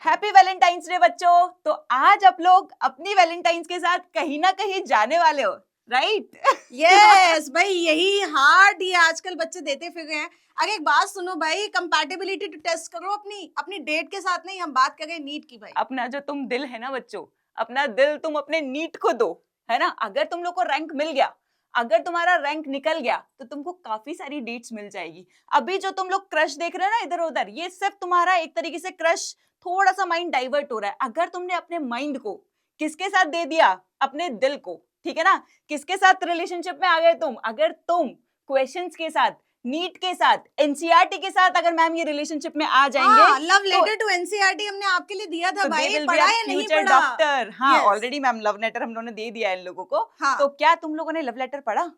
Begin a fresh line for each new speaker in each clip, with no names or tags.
Happy Valentine's day बच्चों। तो आज आप लोग अपनी वैलेंटाइंस के साथ कहीं ना कहीं जाने वाले हो, राइट?
यस भाई, यही हार्ट ये आजकल बच्चे देते फिर रहे हैं। अरे एक बात सुनो भाई, कंपैटिबिलिटी तो टेस्ट करो अपनी अपनी डेट के साथ। नहीं, हम बात करें नीट की भाई।
अपना जो तुम दिल है ना बच्चों, अपना दिल तुम अपने नीट को दो, है ना? अगर तुम लोग को रैंक मिल गया, अगर तुम्हारा रैंक निकल गया तो तुमको काफी सारी डेट्स मिल जाएगी। अभी जो तुम लोग क्रश देख रहे हो ना इधर उधर, ये सिर्फ तुम्हारा एक तरीके से क्रश, थोड़ा सा माइंड डाइवर्ट हो रहा है। अगर तुमने अपने माइंड को किसके साथ दे दिया, अपने दिल को, ठीक है ना? किसके साथ रिलेशनशिप में आ गए तुम? अगर तुम क्वेश्चंस के साथ, नीट के साथ, एनसीईआरटी के साथ अगर मैम ये रिलेशनशिप में आ जाएंगे,
हाँ, लव लेटर टू एनसीईआरटी हमने आपके लिए दिया था
तो
भाई, पढ़ा या नहीं
फ्यूचर
पढ़ा?
डॉक्टर। हाँ,
Yes.
Already ma'am love letter हम लोगों ने दे दिया है इन लोगों को।
हाँ।
तो क्या तुम लोगों ने लव लेटर पढ़ा?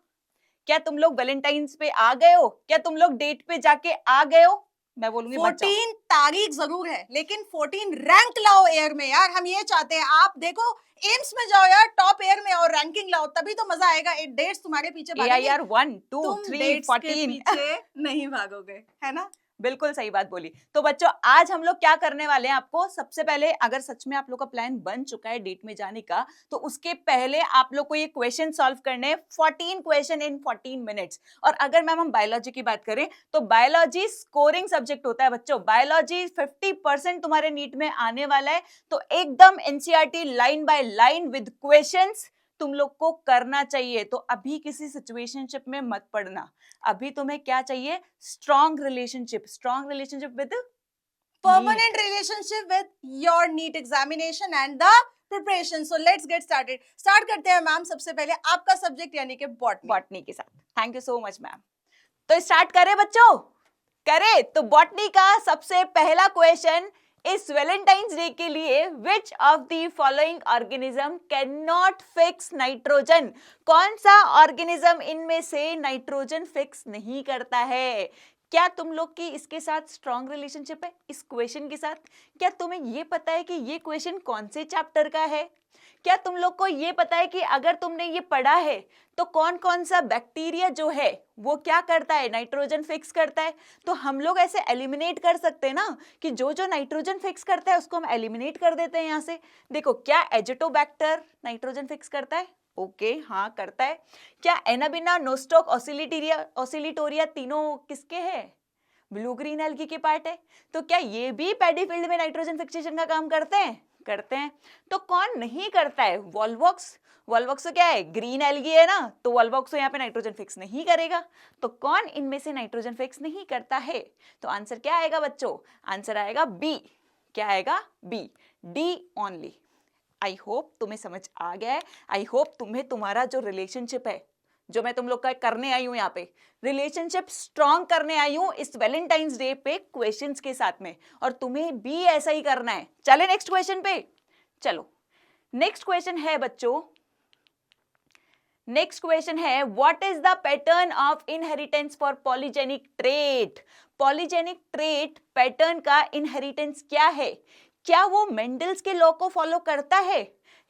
क्या तुम लोग वैलेंटाइंस पे आ गए हो? क्या तुम लोग डेट पे जाके आ गए हो? मैं बोलूंगी
14 तारीख जरूर है, लेकिन 14 रैंक लाओ एयर में यार। हम ये चाहते हैं, आप देखो एम्स में जाओ यार, टॉप एयर में और रैंकिंग लाओ, तभी तो मजा आएगा। डेट्स तुम्हारे पीछे भागेंगे,
AIR 1 2
तुम
3
डेट्स के
14
पीछे नहीं भागोगे, है ना?
बिल्कुल सही बात बोली। तो बच्चों आज हम लोग क्या करने वाले हैं, आपको सबसे पहले, अगर सच में आप लोग का प्लान बन चुका है डेट में जाने का, तो उसके पहले आप लोग को ये क्वेश्चन सॉल्व करने हैं, 14 क्वेश्चन इन 14 मिनट्स। और अगर मैम हम बायोलॉजी की बात करें तो बायोलॉजी स्कोरिंग सब्जेक्ट होता है बच्चों। बायोलॉजी 50% तुम्हारे नीट में आने वाला है। तो एकदम NCERT line by line with questions तुम लोग को करना चाहिए। तो अभी किसी सिचुएशनशिप में मत पड़ना। अभी तुम्हें क्या चाहिए? Strong relationship with
permanent relationship with your NEET examination and the preparation. So let's get started. Start करते हैं मैम, सबसे पहले आपका सब्जेक्ट यानी कि
बॉटनी के साथ। Thank you so much ma'am. तो स्टार्ट करें बच्चों? करें। तो बॉटनी का सबसे पहला क्वेश्चन इस वैलेंटाइंस डे के लिए, which of the following organism can not fix nitrogen? कौन सा ऑर्गेनिज्म इनमें से नाइट्रोजन फिक्स नहीं करता है? क्या तुम लोग की इसके साथ स्ट्रॉन्ग रिलेशनशिप है इस क्वेश्चन के साथ? क्या तुम्हें ये पता है कि ये क्वेश्चन कौन से चैप्टर का है? क्या तुम लोग को ये पता है कि अगर तुमने ये पढ़ा है तो कौन कौन सा बैक्टीरिया जो है वो क्या करता है? नाइट्रोजन फिक्स करता है। तो हम लोग ऐसे एलिमिनेट कर सकते हैं ना कि जो जो नाइट्रोजन फिक्स करता है उसको हम एलिमिनेट कर देते हैं यहाँ से। देखो, क्या एजिटोबैक्टर नाइट्रोजन फिक्स करता है? ओके, हाँ करता है। क्या एनाबिना, नोस्टोक, ऑसिलिटोरिया तीनों किसके हैं? ब्लू ग्रीन एल्गी के पार्ट है। तो क्या ये भी पैडी फील्ड में नाइट्रोजन फिक्सेशन का काम करते हैं? करते हैं। तो कौन नहीं करता है? वॉल्वॉक्स। वॉल्वॉक्स तो क्या है? ग्रीन एल्गी है ना, तो वॉल्वॉक्स तो यहाँ पे नाइट्रोजन फिक्स नहीं करेगा। तो कौन इनमें से नाइट्रोजन फिक्स नहीं करता है? तो आंसर क्या आएगा बच्चों? आंसर आएगा बी। क्या आएगा? B, D only. I hope तुम्हें समझ आ गया है। आई होप तुम्हें तुम्हारा जो रिलेशनशिप है, जो मैं तुम लोग का करने आई हूं यहाँ पे, रिलेशनशिप स्ट्रॉन्ग करने आई हूं इस वैलेंटाइंस डे पे क्वेश्चंस के साथ में, और तुम्हें भी ऐसा ही करना है। चले नेक्स्ट क्वेश्चन पे। चलो, नेक्स्ट क्वेश्चन है बच्चों, नेक्स्ट क्वेश्चन है, what is the pattern of inheritance for polygenic trait? Polygenic trait pattern का इनहेरिटेंस क्या है? क्या वो मेंडल्स के लॉ को फॉलो करता है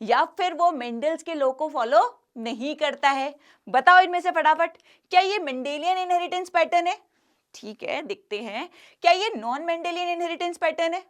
या फिर वो मेंडल्स के लॉ को फॉलो नहीं करता है? बताओ इनमें से फटाफट। क्या ये मेंडेलियन इनहेरिटेंस पैटर्न है? ठीक है, देखते हैं। क्या ये नॉन मेंडेलियन इनहेरिटेंस पैटर्न है?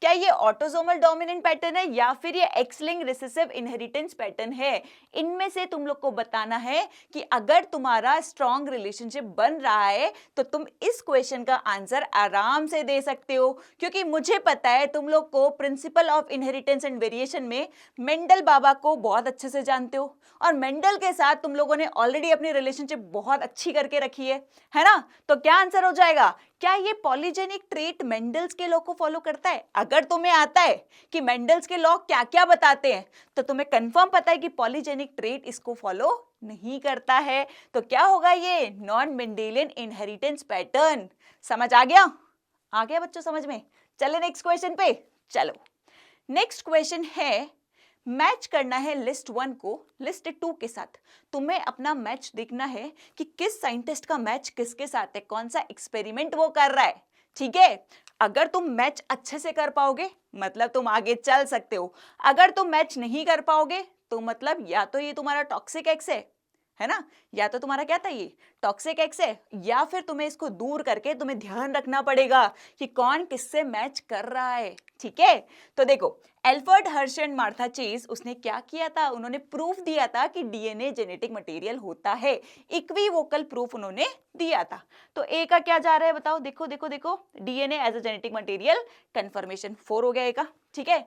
क्या ये ऑटोसोमल डोमिनेंट पैटर्न है या फिर ये x linked recessive inheritance pattern है? इनमें से तुम लोग को बताना है कि अगर तुम्हारा स्ट्रॉन्ग रिलेशनशिप बन रहा है तो तुम इस क्वेश्चन का आंसर आराम से दे सकते हो, क्योंकि मुझे पता है तुम लोग को principle of inheritance and variation में मेंडल बाबा को बहुत अच्छे से जानते हो, और मेंडल के साथ तुम लोगों ने ऑलरेडी अपनी रिलेशनशिप बहुत अच्छी करके रखी है ना? तो क्या आंसर हो जाएगा? क्या ये पॉलीजेनिक ट्रेट मेंडल्स के लॉ को फॉलो करता है? अगर तुम्हें आता है कि मेंडल्स के लॉ क्या क्या बताते हैं, तो तुम्हें कंफर्म पता है कि पॉलीजेनिक ट्रेट इसको फॉलो नहीं करता है। तो क्या होगा? ये नॉन मेंडेलियन इनहेरिटेंस पैटर्न। समझ आ गया? आ गया बच्चों समझ में? चले नेक्स्ट क्वेश्चन पे। चलो, नेक्स्ट क्वेश्चन है, मैच करना है लिस्ट 1 को लिस्ट 2 के साथ। तुम्हें अपना मैच देखना है कि किस साइंटिस्ट का मैच किसके साथ है, कौन सा एक्सपेरिमेंट वो कर रहा है। ठीक है, अगर तुम मैच अच्छे से कर पाओगे मतलब तुम आगे चल सकते हो। अगर तुम मैच नहीं कर पाओगे तो मतलब या तो ये तुम्हारा टॉक्सिक एक्स है, है ना? या तो तुम्हारा क्या था, ये टॉक्सिक एक्स है, या फिर तुम्हें इसको दूर करके तुम्हें ध्यान रखना पड़ेगा कि कौन किससे मैच कर रहा है, ठीक है? तो देखो, Alford Harsh and Martha chase, उसने क्या किया था, उन्होंने प्रूफ दिया था कि डीएनए जेनेटिक मटेरियल होता है, इक्विवोकल प्रूफ उन्होंने दिया था। तो ए का क्या जा रहा है बताओ, देखो देखो देखो, DNA as a genetic material, conformation 4 हो गया ए का, ठीक है?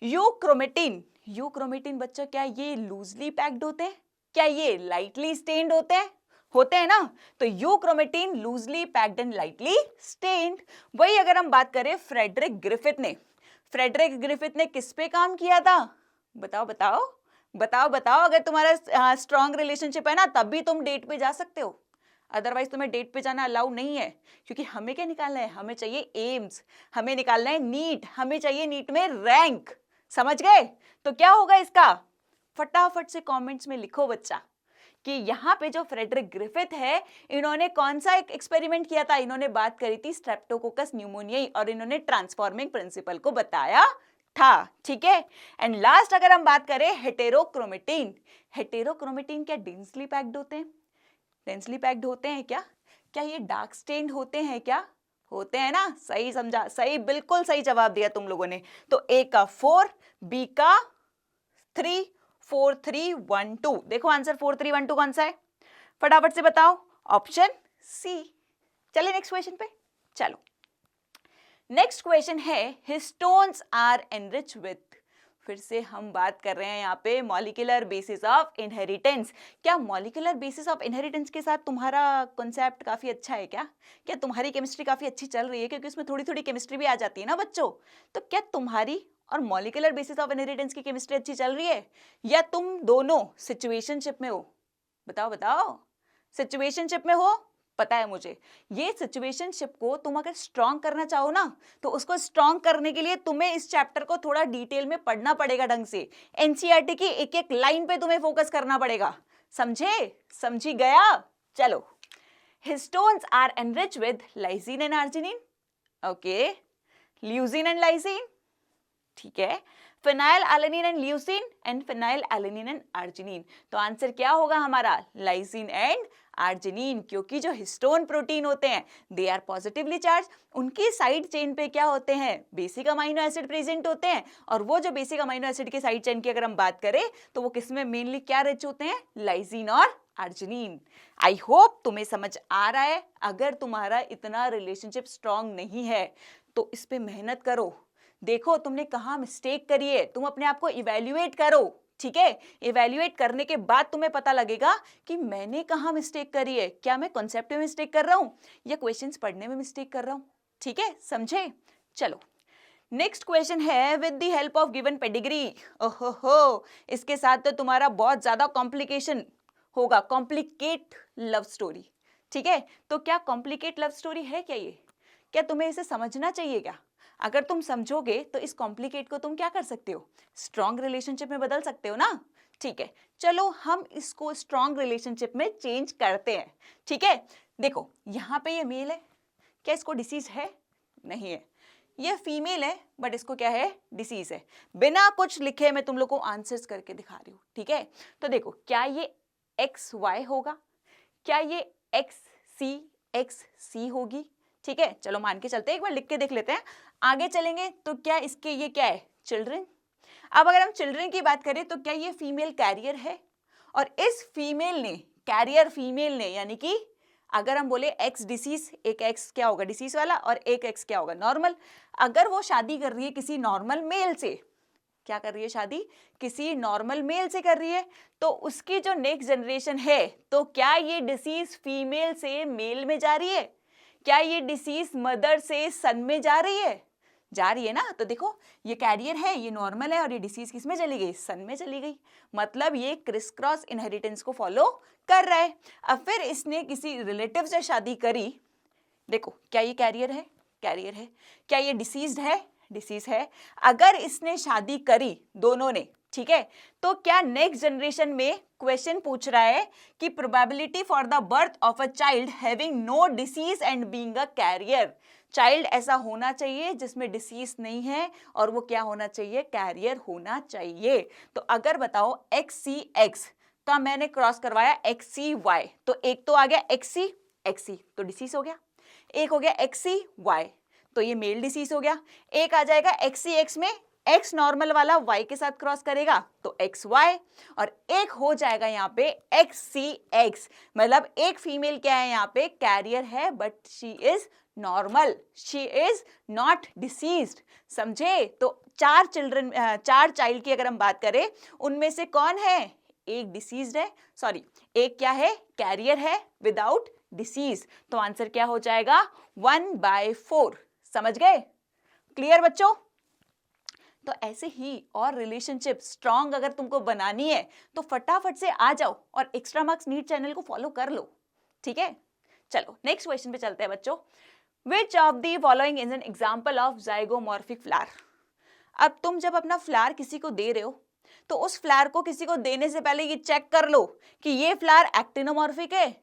यूक्रोमेटिन, यूक्रोमेटिन बच्चा, क्या ये लूजली पैक्ड होते हैं, क्या ये लाइटली स्टेन्ड होते हैं? होते हैं ना? तो euchromatin loosely packed and lightly stained. वही अगर हम बात करें फ्रेडरिक ग्रिफिथ ने, फ्रेडरिक ग्रिफिथ ने किस पे काम किया था, बताओ बताओ बताओ बताओ। अगर तुम्हारा स्ट्रॉन्ग रिलेशनशिप है ना, तब भी तुम डेट पे जा सकते हो, अदरवाइज तुम्हें डेट पे जाना अलाउ नहीं है, क्योंकि हमें क्या निकालना है, हमें चाहिए एम्स, हमें निकालना है नीट, हमें चाहिए नीट में रैंक, समझ गए? तो क्या होगा इसका, फटाफट से कमेंट्स में लिखो बच्चा कि यहाँ पे जो फ्रेडरिक ग्रिफिथ है, इन्होंने कौन सा एक एक्सपेरिमेंट किया था, इन्होंने बात करी थी स्ट्रेप्टोकोकस न्यूमोनियाई, और इन्होंने ट्रांसफॉर्मिंग प्रिंसिपल को बताया था, ठीक है? एंड लास्ट अगर हम बात करें हेटेरोक्रोमेटिन, हेटेरोक्रोमेटिन क्या डेंसली पैक्ड होते हैं, डेंसली पैक्ड होते हैं क्या? क्या ये डार्क स्टेन्ड होते हैं क्या? होते हैं ना? सही समझा, सही, बिल्कुल सही जवाब दिया तुम लोगों ने। तो ए का 4, बी का 3, 4 3 1 2। देखो आंसर 4 3 1 2 कौन सा है, फटाफट से बताओ, ऑप्शन सी। चलिए नेक्स्ट क्वेश्चन पे चलो। नेक्स्ट क्वेश्चन है, हिस्टोन्स आर एनरिच विथ, फिर से हम बात कर रहे हैं यहाँ पे मॉलिक्यूलर बेसिस ऑफ इनहेरिटेंस। क्या मॉलिक्यूलर बेसिस ऑफ इनहेरिटेंस के साथ तुम्हारा कॉन्सेप्ट काफी अच्छा है क्या? क्या तुम्हारी केमिस्ट्री काफी अच्छी चल रही है? क्योंकि उसमें थोड़ी थोड़ी केमिस्ट्री भी आ जाती है ना बच्चों। तो क्या तुम्हारी और मॉलिक्यूलर बेसिस ऑफ इनहेरिटेंस की केमिस्ट्री अच्छी चल रही है, या तुम दोनों सिचुएशनशिप में हो? बताओ बताओ, सिचुएशनशिप में हो? पता है मुझे, ये सिचुएशनशिप को तुम अगर स्ट्रॉन्ग करना चाहो ना, तो उसको स्ट्रॉन्ग करने के लिए तुम्हें इस चैप्टर को थोड़ा डिटेल में पढ़ना पड़ेगा ढंग से, एनसीईआरटी की एक एक लाइन पे तुम्हें फोकस करना पड़ेगा, समझे? समझी गया? चलो, histones are enrich with lysine and arginine, okay, leucine and lysine, ठीक है, phenylalanine and leucine and phenylalanine and arginine. तो आंसर क्या होगा हमारा, लाइसिन एंड आर्जिनिन, क्योंकि जो हिस्टोन प्रोटीन होते हैं दे आर पॉजिटिवली चार्ज, उनकी साइड चेन पे क्या होते हैं, बेसिक अमाइनो एसिड प्रेजेंट होते हैं, और वो जो बेसिक अमाइनो एसिड के साइड चेन की अगर हम बात करें तो वो किसमें मेनली क्या रिच होते हैं, लाइसिन और आर्जिनिन। आई होप तुम्हें समझ आ रहा है। अगर तुम्हारा इतना रिलेशनशिप स्ट्रॉन्ग नहीं है तो इस पे मेहनत करो, देखो तुमने कहाँ मिस्टेक करी है, तुम अपने आप को इवैल्यूएट करो, ठीक है? इवैल्यूएट करने के बाद तुम्हें पता लगेगा कि मैंने कहाँ मिस्टेक करी है, क्या मैं कॉन्सेप्ट में मिस्टेक कर रहा हूँ या क्वेश्चंस पढ़ने में मिस्टेक कर रहा हूँ, ठीक है? समझे? चलो नेक्स्ट क्वेश्चन है, with the help of given pedigree, ओहो, इसके साथ तो तुम्हारा बहुत ज्यादा कॉम्प्लिकेशन होगा, कॉम्प्लिकेट लव स्टोरी, ठीक है? तो क्या कॉम्प्लिकेट लव स्टोरी है क्या ये? क्या तुम्हें इसे समझना चाहिए क्या? अगर तुम समझोगे तो इस कॉम्प्लिकेट को तुम क्या कर सकते हो, स्ट्रॉन्ग रिलेशनशिप में बदल सकते हो ना, ठीक है? चलो हम इसको स्ट्रॉन्ग रिलेशनशिप में चेंज करते हैं, ठीक है? देखो यहाँ पे ये मेल है, क्या इसको डिसीज है? नहीं है। ये फीमेल है बट इसको क्या है, डिसीज है। बिना कुछ लिखे मैं तुम लोग को आंसर्स करके दिखा रही हूँ, ठीक है? तो देखो, क्या ये XY होगा, क्या ये XC होगी, ठीक है? चलो मान के चलते हैं, एक बार लिख के देख लेते हैं, आगे चलेंगे। तो क्या इसके ये क्या है, चिल्ड्रन। अब अगर हम चिल्ड्रन की बात करें तो क्या ये फीमेल कैरियर है, और इस फीमेल ने, कैरियर फीमेल ने, यानी कि अगर हम बोले एक्स डिसीज, एक एक्स क्या होगा डिसीज वाला और एक एक्स क्या होगा नॉर्मल, अगर वो शादी कर रही है किसी नॉर्मल मेल से, क्या कर रही है, शादी किसी नॉर्मल मेल से कर रही है, तो उसकी जो नेक्स्ट जनरेशन है, तो क्या ये डिसीज फीमेल से मेल में जा रही है, क्या ये डिसीज मदर से सन में जा रही है, जा रही है ना? तो देखो ये कैरियर है, ये नॉर्मल है, और ये डिसीज किस में चली गई, सन में चली गई, मतलब ये क्रिस क्रॉस इनहेरिटेंस को फॉलो कर रहा है। अब फिर इसने किसी रिलेटिव से शादी करी, देखो क्या ये कैरियर है, कैरियर है, क्या ये डिसीज्ड है, डिसीज है। अगर इसने शादी करी दोनों ने, ठीक है, तो क्या नेक्स्ट जनरेशन में क्वेश्चन पूछ रहा है कि probability for the birth of a child having no disease and being a carrier, child ऐसा होना चाहिए जिसमें डिसीज नहीं है और वो क्या होना चाहिए, कैरियर होना चाहिए। तो अगर बताओ XCX, तो अब मैंने क्रॉस करवाया XCY, तो एक तो आ गया XC तो डिसीज हो गया, एक हो गया XCY तो ये मेल डिसीज हो गया, एक आ जाएगा XCX में X नॉर्मल वाला Y के साथ क्रॉस करेगा तो XY, और एक हो जाएगा यहाँ पे XCX, मतलब एक फीमेल क्या है यहाँ पे, कैरियर है but she is normal, she is not deceased. समझे? तो चार चाइल्ड की अगर हम बात करें, उनमें से कौन है, एक डिसीज्ड है, सॉरी एक क्या है, कैरियर है विदाउट डिसीज। तो आंसर क्या हो जाएगा, 1/4। समझ गए? क्लियर बच्चों? तो ऐसे ही और रिलेशनशिप स्ट्रॉन्ग अगर तुमको बनानी है तो फटाफट से आ जाओ और एक्स्ट्रा मार्क्स नीट चैनल को फॉलो कर लो, ठीक है? चलो नेक्स्ट क्वेश्चन पे चलते हैं बच्चों। Which of the following is an example of zygomorphic flower? अब तुम जब अपना फ्लावर किसी को दे रहे हो तो उस फ्लावर को किसी को देने से पहले ये चेक कर लो कि ये फ्लावर एक्टिनोमॉर्फिक है,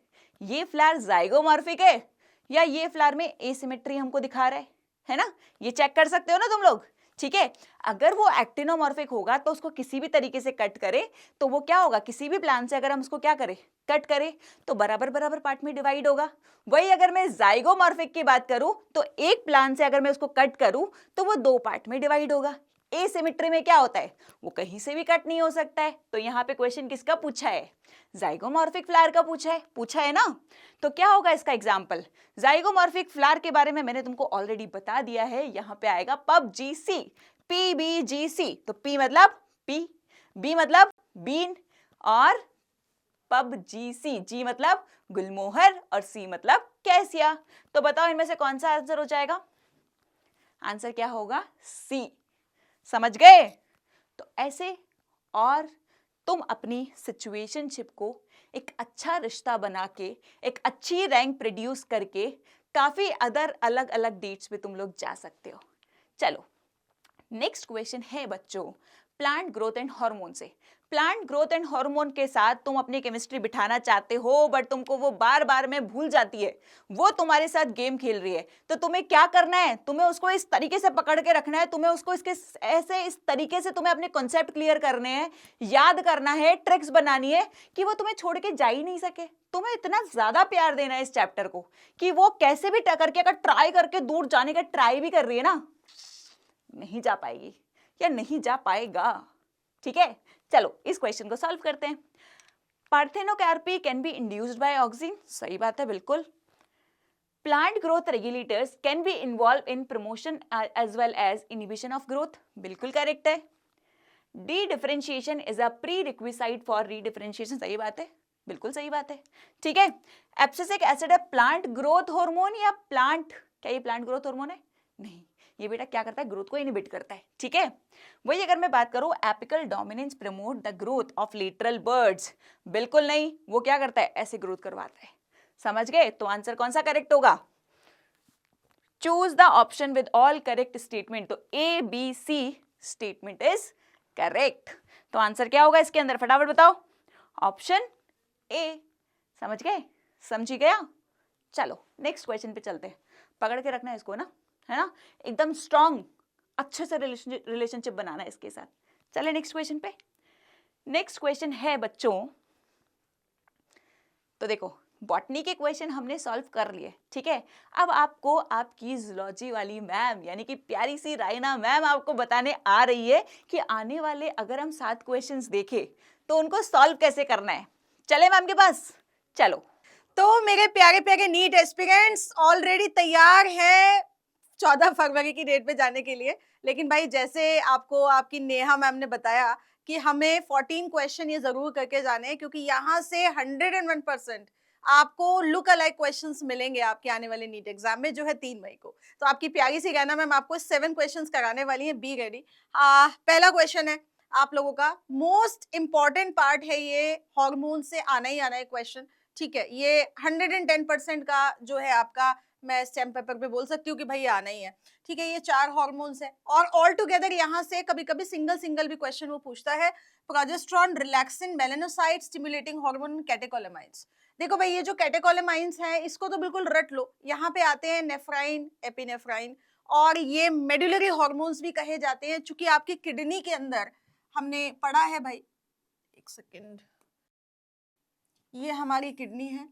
ये फ्लावर जाइगोमॉर्फिक है, या ये फ्लावर में एसिमेट्री हमको दिखा रहा है ना? ये चेक कर सकते हो ना तुम लोग, ठीक है? अगर वो एक्टिनोमॉर्फिक होगा तो उसको किसी भी तरीके से कट करे तो वो क्या होगा, किसी भी प्लांट से अगर हम उसको क्या करें, कट करें तो बराबर बराबर पार्ट में डिवाइड होगा। वही अगर मैं जाइगोमॉर्फिक की बात करूं तो एक प्लांट से अगर मैं उसको कट करूं तो वो 2 पार्ट में डिवाइड होगा। एसिमेट्री में क्या होता है, वो कहीं से भी कट नहीं हो सकता है। तो यहाँ पे क्वेश्चन किसका पूछा है, जाइगोमॉर्फिक फ्लावर का पूछा है ना? तो क्या होगा इसका एग्जाम्पल, जाइगोमॉर्फिक फ्लावर के बारे में मैंने तुमको ऑलरेडी बता दिया है। यहाँ पे आएगा PUBGC, PBGC। तो P मतलब पी, B मतलब बीन, और PUBGC, G मतलब गुलमोहर, और C मतलब कैसिया। तो बताओ इनमें से कौन सा आंसर हो जाएगा? आंसर क्या होगा, C। समझ गए? तो ऐसे और तुम अपनी सिचुएशनशिप को एक अच्छा रिश्ता बना के, एक अच्छी रैंक प्रोड्यूस करके काफी अदर अलग अलग डेट्स पे तुम लोग जा सकते हो। चलो नेक्स्ट क्वेश्चन है बच्चों, प्लांट ग्रोथ एंड हार्मोन से। प्लांट ग्रोथ एंड हार्मोन के साथ तुम अपनी केमिस्ट्री बिठाना चाहते हो बट तुमको वो बार बार में भूल जाती है, वो तुम्हारे साथ गेम खेल रही है। तो तुम्हें क्या करना है, तुम्हें उसको इस तरीके से पकड़ के रखना है, तुम्हें उसको इसके ऐसे इस तरीके से तुम्हें अपने कॉन्सेप्ट क्लियर करने हैं, याद करना है, ट्रिक्स बनानी है कि वो तुम्हें छोड़ के जा ही नहीं सके। तुम्हें इतना ज्यादा प्यार देना है इस चैप्टर को कि वो कैसे भी टकर के अगर ट्राई करके दूर जाने का ट्राई भी कर रही है ना, नहीं जा पाएगी या नहीं जा पाएगा, ठीक है? चलो इस क्वेश्चन को सॉल्व करते हैं। Parthenocarpy can be induced by auxin, सही बात है बिल्कुल। Plant growth regulators can be involve in promotion as well as inhibition of growth, बिल्कुल करेक्ट है। Dedifferentiation is a prerequisite for redifferentiation, सही बात है, बिल्कुल सही बात है, ठीक है। एब्सिसिक एसिड है प्लांट ग्रोथ हार्मोन या प्लांट, क्या ये प्लांट ग्रोथ हार्मोन है? नहीं, ये बेटा क्या करता है, ग्रोथ को इनहिबिट करता है, ठीक है। वही अगर मैं बात करूं apical dominance promote the growth of lateral birds, बिल्कुल नहीं, वो क्या करता है, ऐसे ग्रोथ करवाता है। समझ गए? तो आंसर कौन सा करेक्ट होगा? Choose the option with all correct statement. तो ABC स्टेटमेंट इज करेक्ट। तो आंसर क्या होगा इसके अंदर, फटाफट बताओ। Option A। समझ गए? समझी गया? चलो नेक्स्ट क्वेश्चन पे चलते हैं। पकड़ के रखना है इसको ना, है ना, एकदम स्ट्रॉन्ग, अच्छे से रिलेशनशिप बनाना है इसके साथ। चले नेक्स्ट क्वेश्चन पे। नेक्स्ट क्वेश्चन है बच्चों, तो देखो बॉटनी के क्वेश्चन हमने सॉल्व कर लिए, ठीक है। अब आपको आपकी जूलॉजी वाली मैम यानी कि प्यारी सी रायना मैम आपको बताने आ रही है कि आने वाले अगर हम 7 क्वेश्चंस देखें तो उनको सॉल्व कैसे करना है। चले मैम के पास, चलो।
तो मेरे प्यारे प्यारे नीट एस्पिरेंट्स ऑलरेडी तैयार हैं 14 फरवरी की डेट पे जाने के लिए। लेकिन भाई जैसे आपको आपकी नेहा मैम ने बताया कि हमें 14 क्वेश्चन ये जरूर करके जाने हैं, क्योंकि यहाँ से 101% आपको लुक अलाइक क्वेश्चंस मिलेंगे आपके आने वाले नीट एग्जाम में, जो है 3 मई को। तो आपकी प्यारी सी रहना मैम आपको 7 क्वेश्चंस कराने वाली है, बी रेडी। पहला क्वेश्चन है आप लोगों का, मोस्ट इंपॉर्टेंट पार्ट है ये, हार्मोन से आना ही आना है क्वेश्चन, ठीक है। ये 110% का जो है आपका, मैं स्टैम्प पेपर पे बोल सकती हूँ कि भाई ये आना ही है, ठीक है। ये 4 हार्मोन्स है और ऑल टुगेदर यहाँ से कभी कभी सिंगल भी क्वेश्चन वो पूछता है। Progesterone, relaxin, melanocyte, stimulating hormone, catecholamines. देखो भाई ये जो कैटेकोलेमाइन्स है इसको तो बिल्कुल रट लो। यहाँ पे आते हैं नेफ्राइन, एपिनेफ्राइन, और ये मेडुलरी हार्मोन्स भी कहे जाते हैं, चूंकि आपकी किडनी के अंदर हमने पढ़ा है भाई, एक सेकेंड, ये हमारी किडनी है,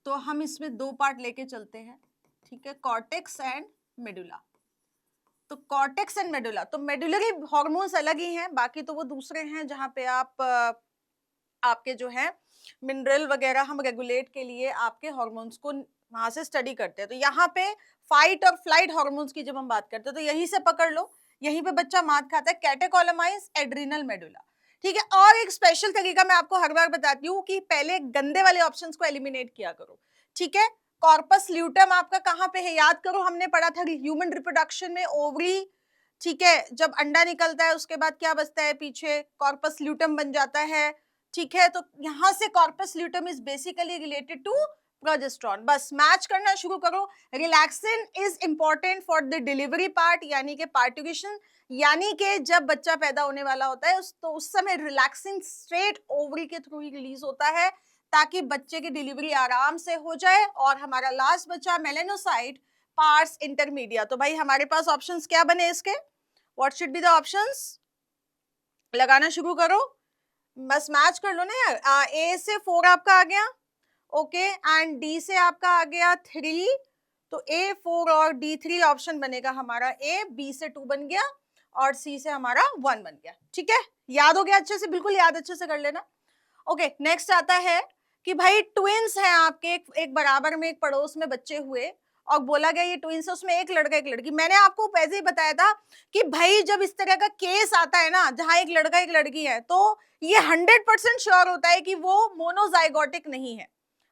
तो हम इसमें दो पार्ट लेके चलते हैं, ठीक है, कॉर्टेक्स एंड मेडुला। तो कॉर्टेक्स एंड मेडुला, तो मेडुलरी हॉर्मोन्स अलग ही हैं, बाकी तो वो दूसरे हैं जहाँ पे आप आपके जो है मिनरल वगैरह हम रेगुलेट के लिए आपके हॉर्मोन्स को वहां से स्टडी करते हैं। तो यहाँ पे फाइट और फ्लाइट हॉर्मोन्स की जब हम बात करते हैं तो यहीं से पकड़ लो, यहीं पे बच्चा मात खाता है, कैटेकोलामाइंस, एड्रिनल मेडुला, ठीक है। और एक स्पेशल तरीका मैं आपको हर बार बताती हूँ कि पहले गंदे वाले ऑप्शंस को एलिमिनेट किया करो, ठीक है। कॉर्पस ल्यूटम आपका कहाँ पे है, याद करो, हमने पढ़ा था ह्यूमन रिप्रोडक्शन में ओवरी, ठीक है, जब अंडा निकलता है उसके बाद क्या बचता है पीछे, कॉर्पस ल्यूटम बन जाता है, ठीक है। तो यहां से corpus luteum is basically related to progesterone. बस मैच करना शुरू करो। Relaxin is important for the delivery part, यानी कि पार्टिक्यूशन, यानी कि जब बच्चा पैदा होने वाला होता है उस समय रिलैक्सिन स्ट्रेट ओवरी के थ्रू ही रिलीज होता है ताकि बच्चे की डिलीवरी आराम से हो जाए। और हमारा लास्ट बच्चा मेलेनोसाइट पार्स इंटरमीडिया। तो भाई हमारे पास ऑप्शंस क्या बने इसके, what should be the options, लगाना शुरू करो, बस मैच कर लो ना यार। ए से 4 आपका आ गया, ओके, एंड डी से आपका आ गया 3, तो ए 4 और डी 3 ऑप्शन बनेगा हमारा ए, बी से 2 बन गया और सी से हमारा 1 बन गया, ठीक है। याद हो गया अच्छे से, बिल्कुल याद अच्छे से कर लेना। ओके, नेक्स्ट आता है कि भाई ट्विंस हैं आपके, एक बराबर में एक पड़ोस में बच्चे हुए और बोला गया ये ट्विंस है, उसमें एक लड़का एक लड़की। मैंने आपको पहले ही बताया था कि भाई जब इस तरह का केस आता है ना जहां एक लड़का एक लड़की है, तो ये 100% श्योर होता है कि वो मोनोजाइगोटिक नहीं है,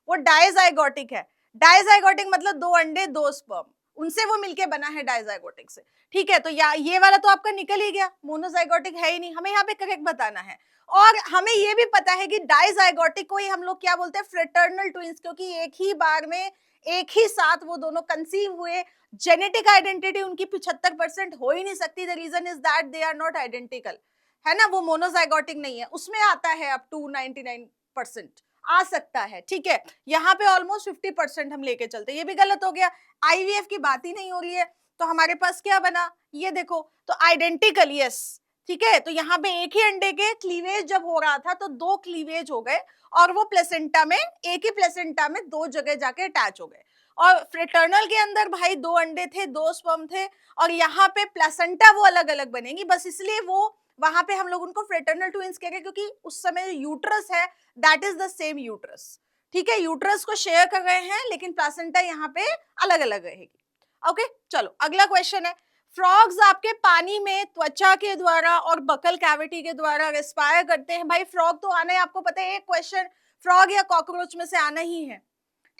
वो डाइजाइगोटिक है। डाइजाइगोटिक मतलब 2 अंडे 2 स्पर्म, उनसे वो मिलके बना है डाइजाइगोटिक से, ठीक है। तो ये वाला तो आपका निकल ही गया, मोनोजाइगोटिक है ही नहीं, हमें यहाँ पे करेक्ट बताना है। और हमें ये भी पता है कि डाइजाइगोटिक को ही हम लोग क्या बोलते हैं, फ्रेटर्नल ट्विंस, क्योंकि एक ही बार में एक ही साथ वो दोनों कंसीव हुए। जेनेटिक आइडेंटिटी उनकी 75% हो ही नहीं सकती, the reason is that they are not identical, है ना, वो मोनोजाइगोटिक नहीं है। उसमें आता है अप टू 99% आ सकता है, ठीक है। यहाँ पे ऑलमोस्ट 50% हम लेके चलते, ये भी गलत हो गया, आईवीएफ की बात ही नहीं हो रही है। तो हमारे पास क्या बना, ये देखो, तो आइडेंटिकल, यस, ठीक है। तो यहाँ पे एक ही अंडे के क्लीवेज जब हो रहा था तो 2 क्लीवेज हो गए और वो प्लेसेंटा में, एक ही प्लेसेंटा में 2 जगह जाके अटैच हो गए। और फ्रेटर्नल के अंदर भाई 2 अंडे थे, 2 स्पर्म थे, और यहाँ पे प्लेसेंटा वो अलग अलग बनेंगी, बस इसलिए वो वहां पे हम लोग उनको फ्रेटर्नल ट्विंस कह रहे हैं, क्योंकि उस समय यूट्रस है that is the same uterus, ठीक है। यूट्रस को शेयर कर रहे हैं लेकिन प्लेसेंटा यहाँ पे अलग अलग रहेगी। ओके, चलो अगला क्वेश्चन है, फ्रॉग्स आपके पानी में त्वचा के द्वारा और बकल कैविटी के द्वारा रेस्पायर करते हैं। भाई फ्रॉग तो आना है, आपको पता है, एक क्वेश्चन फ्रॉग या कॉकरोच में से आना ही है,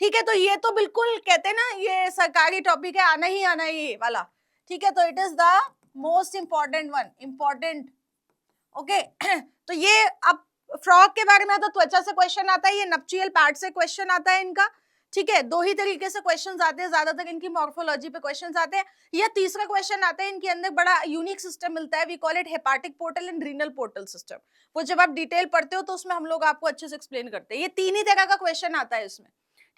ठीक है। तो ये तो बिल्कुल कहते हैं ना, ये सरकारी टॉपिक है, आना ही आना ये वाला, ठीक है। तो it is the most important one, important, okay. तो ये अब फ्रॉग के बारे में तो त्वचा से क्वेश्चन आता है, ये नप्चियल पार्ट से क्वेश्चन आता है इनका, ठीक है। 2 ही तरीके से क्वेश्चंस आते हैं, ज्यादातर इनकी मॉर्फोलॉजी पे क्वेश्चंस आते हैं। या तीसरा क्वेश्चन आता है, इनके अंदर बड़ा यूनिक सिस्टम मिलता है, we call it hepatic portal and renal portal system. वो जब आप डिटेल पढ़ते हो तो उसमें हम लोग आपको अच्छे से एक्सप्लेन करते हैं। ये 3 ही तरह का क्वेश्चन आता है इसमें,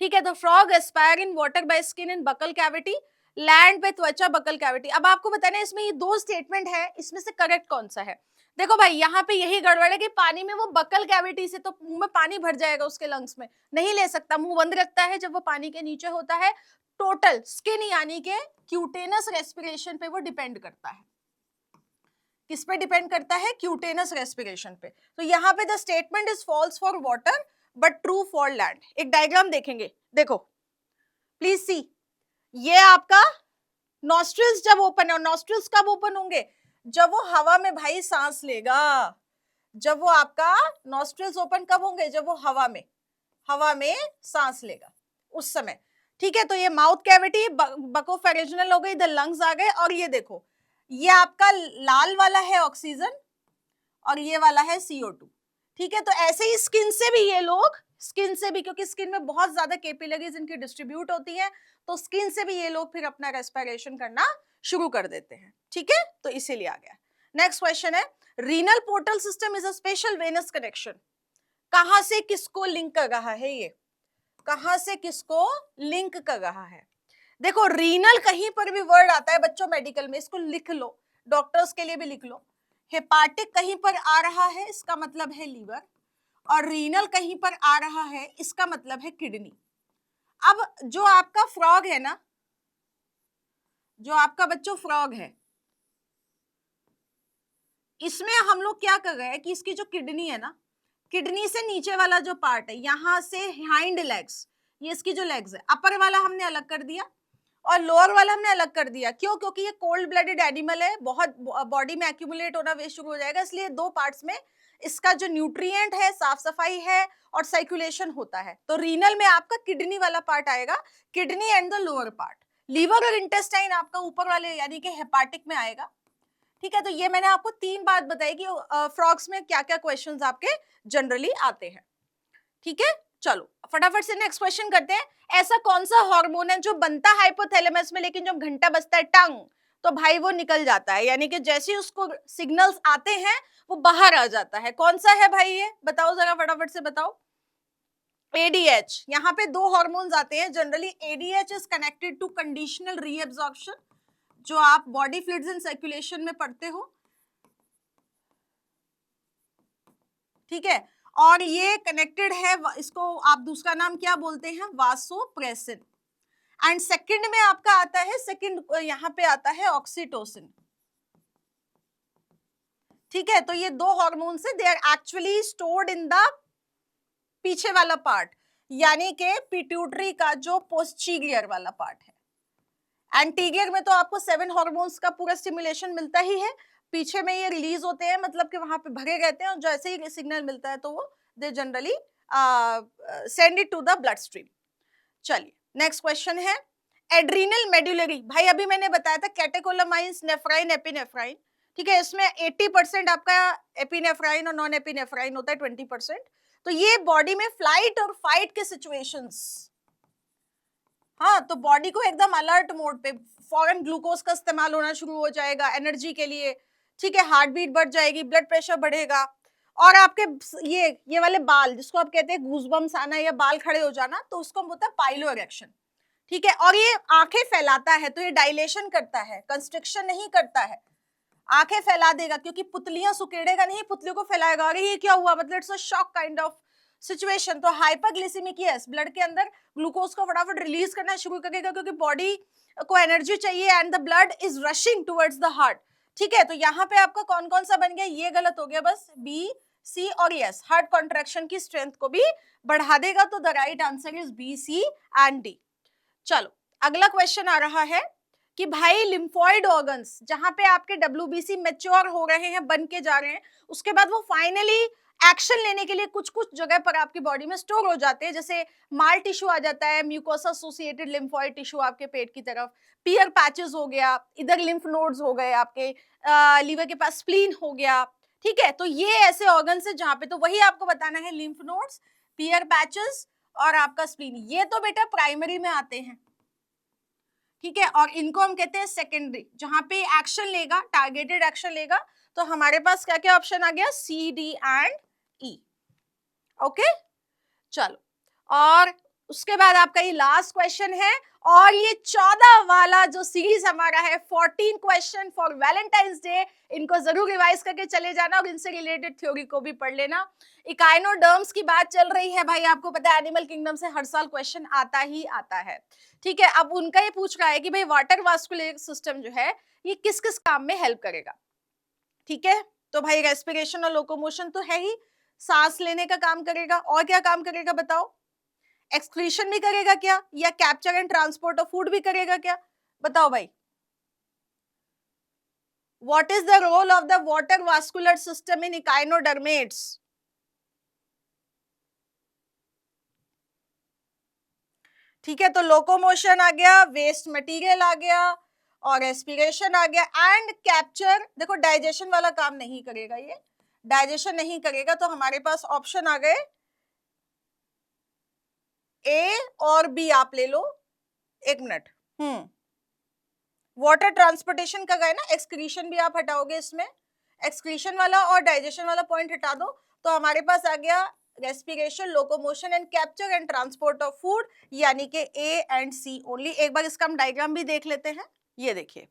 ठीक है। तो frog Aspire in water by skin and buccal cavity, land पे त्वचा बकल कैविटी। अब आपको बताना है इसमें ये 2 स्टेटमेंट है, इसमें से करेक्ट कौन सा है। देखो भाई यहाँ पे यही गड़बड़ है कि पानी में वो बकल कैविटी से तो मुंह में पानी भर जाएगा, उसके लंग्स में नहीं ले सकता, मुंह बंद रखता है जब वो पानी के नीचे होता है। टोटल स्किन यानी के क्यूटेनस रेस्पिरेशन पे वो डिपेंड करता है, किस पे डिपेंड करता है, क्यूटेनस रेस्पिरेशन पे। तो यहाँ पे the statement is false for water but true for land. एक डायग्राम देखेंगे, देखो प्लीज सी, ये आपका नॉस्ट्रिल्स जब ओपन है, नॉस्ट्रिल्स कब ओपन होंगे, जब वो हवा में भाई सांस लेगा, जब वो आपका नॉस्ट्रिल्स ओपन कब होंगे, जब वो हवा में सांस लेगा उस समय, ठीक है। तो ये माउथ कैविटी बकोफेरेजिनल हो गई, द लंग्स आ गए, और ये देखो ये आपका लाल वाला है ऑक्सीजन और ये वाला है CO2, ठीक है। तो ऐसे ही स्किन से भी ये लोग, स्किन से भी, क्योंकि स्किन में बहुत ज्यादा कैपिलरीज इनकी डिस्ट्रीब्यूट होती है, तो स्किन से भी ये लोग फिर अपना रेस्पिरेशन करना शुरू कर देते हैं, ठीक है। तो इसीलिए आ गया। नेक्स्ट क्वेश्चन है, renal portal system is a special venous connection. कहां से किसको लिंक कर रहा है, ये कहां से किसको लिंक कर रहा है। देखो रीनल कहीं पर भी वर्ड आता है बच्चों मेडिकल में, इसको लिख लो, डॉक्टर्स के लिए भी लिख लो। हेपाटिक कहीं पर आ रहा है, इसका मतलब है लीवर, और रीनल कहीं पर आ रहा है, इसका मतलब है किडनी। अब जो आपका फ्रॉग है ना, जो आपका बच्चों फ्रॉग है, इसमें हम लोग क्या कर रहे हैं कि इसकी जो किडनी है ना, किडनी से नीचे वाला जो पार्ट है, यहां से हाइंड लेग्स, ये इसकी जो लेग्स है, अपर वाला हमने अलग कर दिया और लोअर वाला हमने अलग कर दिया। क्यों? क्योंकि ये कोल्ड ब्लडेड एनिमल है, बहुत बॉडी में एक्यूमुलेट होना वेस्ट शुरू हो जाएगा, इसलिए दो पार्ट्स में इसका जो न्यूट्रिएंट है, साफ सफाई है और सर्कुलेशन होता है। तो रीनल में आपका किडनी वाला पार्ट आएगा, kidney and the lower part. Liver और इंटेस्टाइन आपका ऊपर वाले यानी कि हेपाटिक में आएगा। ठीक है, तो ये मैंने आपको 3 बात बताई कि फ्रॉग्स में क्या क्या क्वेश्चंस आपके जनरली आते हैं। ठीक है, चलो फटाफट से नेक्स्ट क्वेश्चन करते हैं। ऐसा कौन सा हार्मोन है जो बनता है हाइपोथैलेमस में, लेकिन जब घंटा बजता है टंग तो भाई वो निकल जाता है, यानी कि जैसे ही उसको सिग्नल्स आते हैं वो बाहर आ जाता है। कौन सा है भाई ये? बताओ जरा, फटाफट से बताओ। एडीएच। यहाँ पे दो हार्मोन्स आते हैं generally. ADH is connected to conditional reabsorption, जो आप बॉडी फ्लूइड्स एंड सर्कुलेशन में पढ़ते हो। ठीक है, और ये कनेक्टेड है, इसको आप दूसरा नाम क्या बोलते हैं? वासोप्रेसिन। एंड सेकंड में आपका आता है, सेकंड यहां पे आता है ऑक्सीटोसिन। ठीक है, तो ये दो हार्मोन्स है, they are actually stored in the पीछे वाला पार्ट, यानी कि पिट्यूटरी का जो पोस्टीरियर वाला पार्ट है। एंटीरियर में तो आपको 7 हार्मोन्स का पूरा स्टिमुलेशन मिलता ही है, पीछे में ये रिलीज होते हैं, मतलब कि वहां पे भरे रहते हैं, और जैसे ही सिग्नल मिलता है तो वो they generally send it to the blood stream. चलिए नेक्स्ट क्वेश्चन है एड्रीनल मेडुलरी। भाई अभी मैंने बताया था कैटेकोलामाइंस, नेफ्राइन, एपिनेफ्राइन। ठीक है, इसमें 80% आपका एपिनेफ्राइन और नॉन एपिनेफ्राइन होता है, 20%। तो ये बॉडी में फ्लाइट और फाइट के सिचुएशंस, हाँ, तो बॉडी को एकदम अलर्ट मोड पे, फौरन ग्लूकोज का इस्तेमाल होना शुरू हो जाएगा एनर्जी के लिए। ठीक है, हार्ट बीट बढ़ जाएगी, ब्लड प्रेशर बढ़ेगा, और आपके ये वाले बाल जिसको आप कहते हैं गूजबम्स आना या बाल खड़े हो जाना, तो उसको होता है पाइलो इरेक्शन। ठीक है, और ये आंखें फैलाता है, तो ये डायलेशन करता है, कंस्ट्रिक्शन नहीं करता है। आंखें फैला देगा क्योंकि पुतलियां सुकेड़ेगा नहीं, पुतलियों को फैलाएगा। अरे ये क्या हुआ, मतलब it's a shock kind of situation. तो हाइपरग्लिसेमिक, यस, ब्लड के अंदर ग्लूकोज को फटाफट रिलीज करना शुरू करेगा क्योंकि बॉडी को एनर्जी चाहिए and the blood is rushing towards the heart. ठीक है, तो यहाँ पे आपका कौन कौन सा बन गया? ये गलत हो गया, बस बी, सी और यस। हार्ट कॉन्ट्रैक्शन की स्ट्रेंथ को भी बढ़ा देगा, तो the right answer is B, C and D. चलो अगला क्वेश्चन आ रहा है कि भाई लिम्फोइड ऑर्गन्स, जहां पे आपके डब्ल्यूबीसी मैच्योर हो रहे हैं, बन के जा रहे हैं, उसके बाद वो फाइनली एक्शन लेने के लिए कुछ कुछ जगह पर आपकी बॉडी में स्टोर हो जाते हैं। जैसे माल टिश्यू आ जाता है, म्यूकोसा एसोसिएटेड लिम्फोइड टिश्यू आपके पेट की तरफ, पियर पैचेस हो गया, इधर लिम्फ नोड्स हो गए आपके, लीवर के पास स्प्लीन हो गया। ठीक है, तो ये ऐसे ऑर्गन्स है जहां पे, तो वही आपको बताना है, लिम्फ नोड्स, पियर पैचेस और आपका स्प्लीन, ये तो बेटा प्राइमरी में आते हैं। ठीक है, और इनको हम कहते हैं सेकेंडरी, जहां पे एक्शन लेगा, टारगेटेड एक्शन लेगा। तो हमारे पास क्या क्या ऑप्शन आ गया? सी, डी एंड ई। ओके, चलो, और उसके बाद आपका ये लास्ट क्वेश्चन है, और ये 14 वाला जो सीरीज हमारा है, 14 क्वेश्चन फॉर वैलेंटाइंस डे, इनको जरूर रिवाइज करके चले जाना और इनसे रिलेटेड थ्योरी को भी पढ़ लेना। इकाइनोडर्म्स की बात चल रही है भाई, आपको पता है एनिमल किंगडम से हर साल क्वेश्चन आता ही आता है। ठीक है, अब उनका ये पूछ रहा है कि भाई वाटर वास्कुलर सिस्टम जो है ये किस किस काम में हेल्प करेगा। ठीक है, तो भाई रेस्पिरेशन और लोकोमोशन तो है ही, सांस लेने का काम करेगा, और क्या काम करेगा बताओ? एक्सक्रीशन भी करेगा क्या, या capture and transport of food भी करेगा क्या? बताओ भाई, what is the role of the water vascular system in echinoderms? ठीक है, तो लोकोमोशन आ गया, वेस्ट मटेरियल आ गया, और रेस्पिरेशन आ गया, एंड कैप्चर। देखो डाइजेशन वाला काम नहीं करेगा, ये डाइजेशन नहीं करेगा, तो हमारे पास ऑप्शन आ गए ए और बी, आप ले लो, एक मिनट। वाटर ट्रांसपोर्टेशन का गए ना, एक्सक्रीशन भी आप हटाओगे इसमें, एक्सक्रीशन वाला और डाइजेशन वाला पॉइंट हटा दो, तो हमारे पास आ गया respiration, locomotion and capture and transport of food, यानी कि ए एंड सी ओनली। एक बार इसका हम डायग्राम भी देख लेते हैं, ये देखिए।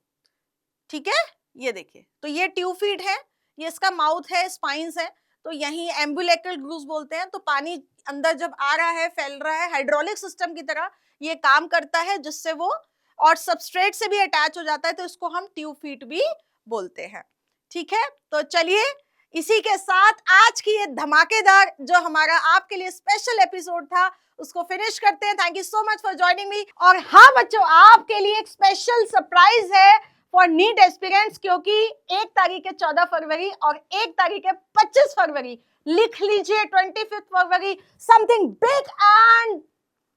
ठीक है, ये देखिए, तो ये ट्यूब फीड है, ये इसका माउथ है, स्पाइन्स है, तो यही एम्बुलेक्रल ग्रूव्स बोलते हैं। तो पानी अंदर जब आ रहा है, फैल रहा है, हाइड्रोलिक सिस्टम की तरह ये काम करता है, जिससे वो और सबस्ट्रेट से भी अटैच हो जाता है, तो इसको हम ट्यूब फीट भी बोलते हैं। ठीक है, तो चलिए इसी के साथ आज की ये धमाकेदार जो हमारा आपके लिए स्पेशल एपिसोड था उसको फिनिश करते हैं। Thank you so much for joining me. और हाँ बच्चों, आपके लिए एक स्पेशल सरप्राइज है फॉर नीट एस्पिरेंट्स, क्योंकि 1 तारीख है 14 फरवरी और 1 तारीख है 25 फरवरी। लिख लीजिए 25 फरवरी, something big and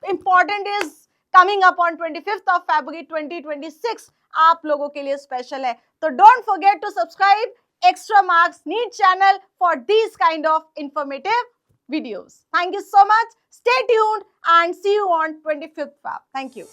important is coming up on 25th of February 2026। आप लोगों के लिए स्पेशल है, तो don't forget to subscribe Extra Marks NEET channel for these kind of informative videos. Thank you so much. Stay tuned and see you on 25th Feb. Thank you.